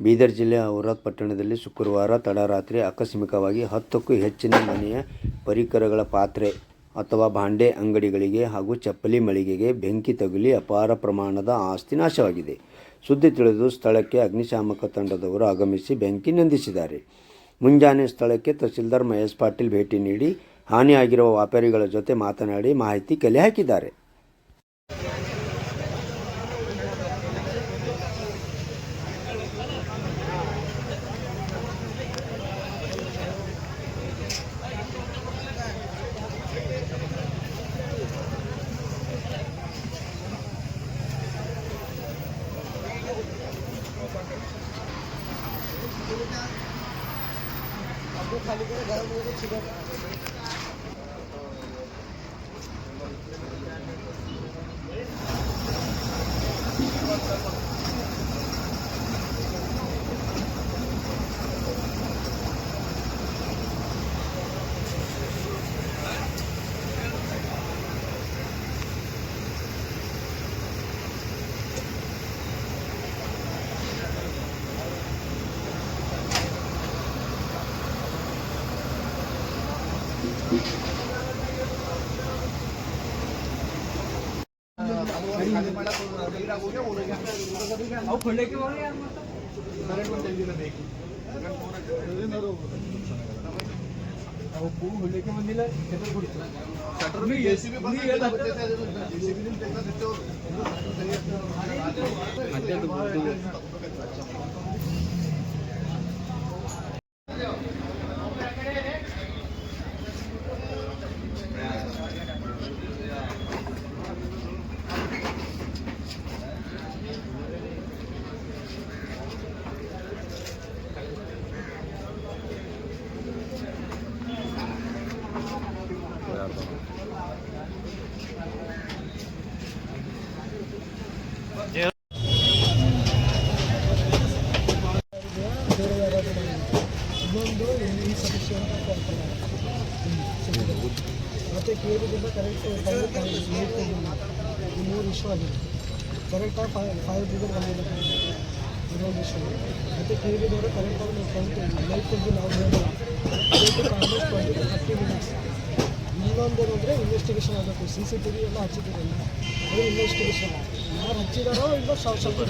ಬೀದರ್ ಜಿಲ್ಲೆಯ ಔರಾದ್ ಪಟ್ಟಣದಲ್ಲಿ ಶುಕ್ರವಾರ ತಡರಾತ್ರಿ ಆಕಸ್ಮಿಕವಾಗಿ 10ಕ್ಕೂ ಹೆಚ್ಚಿನ ಮನೆಯ ಪರಿಕರಗಳ ಪಾತ್ರೆ ಅಥವಾ ಭಾಂಡೆ ಅಂಗಡಿಗಳಿಗೆ ಹಾಗೂ ಚಪ್ಪಲಿ ಮಳಿಗೆಗೆ ಬೆಂಕಿ ತಗುಲಿ ಅಪಾರ ಪ್ರಮಾಣದ ಆಸ್ತಿ ನಾಶವಾಗಿದೆ. ಸುದ್ದಿ ತಿಳಿದು ಸ್ಥಳಕ್ಕೆ ಅಗ್ನಿಶಾಮಕ ತಂಡದವರು ಆಗಮಿಸಿ ಬೆಂಕಿ ನಂದಿಸಿದ್ದಾರೆ. ಮುಂಜಾನೆ ಸ್ಥಳಕ್ಕೆ ತಹಸೀಲ್ದಾರ್ ಮಹೇಶ್ ಪಾಟೀಲ್ ಭೇಟಿ ನೀಡಿ ಹಾನಿಯಾಗಿರುವ ವ್ಯಾಪಾರಿಗಳ ಜೊತೆ ಮಾತನಾಡಿ ಮಾಹಿತಿ ಕಲೆ ಹಾಕಿದ್ದಾರೆ. खाली करे घर में छिड़क ಮತ್ತೆ ಕೇಳಿದಿಂದ ಕರೆಕ್ಟ್ ಮೂರು ಇಶ್ಯೂ ಆಗಿದೆ. ಕರೆಕ್ಟಾಗಿ ಫೈವ್ ಬಿಗರ್ ಬಂದಿದೆ ಇನ್ನೊಂದು ಇಶ್ಯೂ. ಮತ್ತು ಕೇಳಿದವರು ಕರೆಕ್ಟಾಗಿ ಲೈಟ್ ತೆಗೆದು ನಾವು ಹೇಳೋಲ್ಲ ಆಲ್ಮೋಸ್ಟ್ 20-30 ಮಿನಿಟ್ಸ್. ಇನ್ನೊಂದು ಏನಂದರೆ ಇನ್ವೆಸ್ಟಿಗೇಷನ್ ಆಗಬೇಕು. CCTV ಎಲ್ಲ ಹಚ್ಚಿದ್ದೀರಲ್ಲ, ಅದು ಇನ್ವೆಸ್ಟಿಗೇಷನ್ ಯಾರು ಹಚ್ಚಿದಾರೋ ಇಲ್ಲ ಸ್ವಲ್ಪ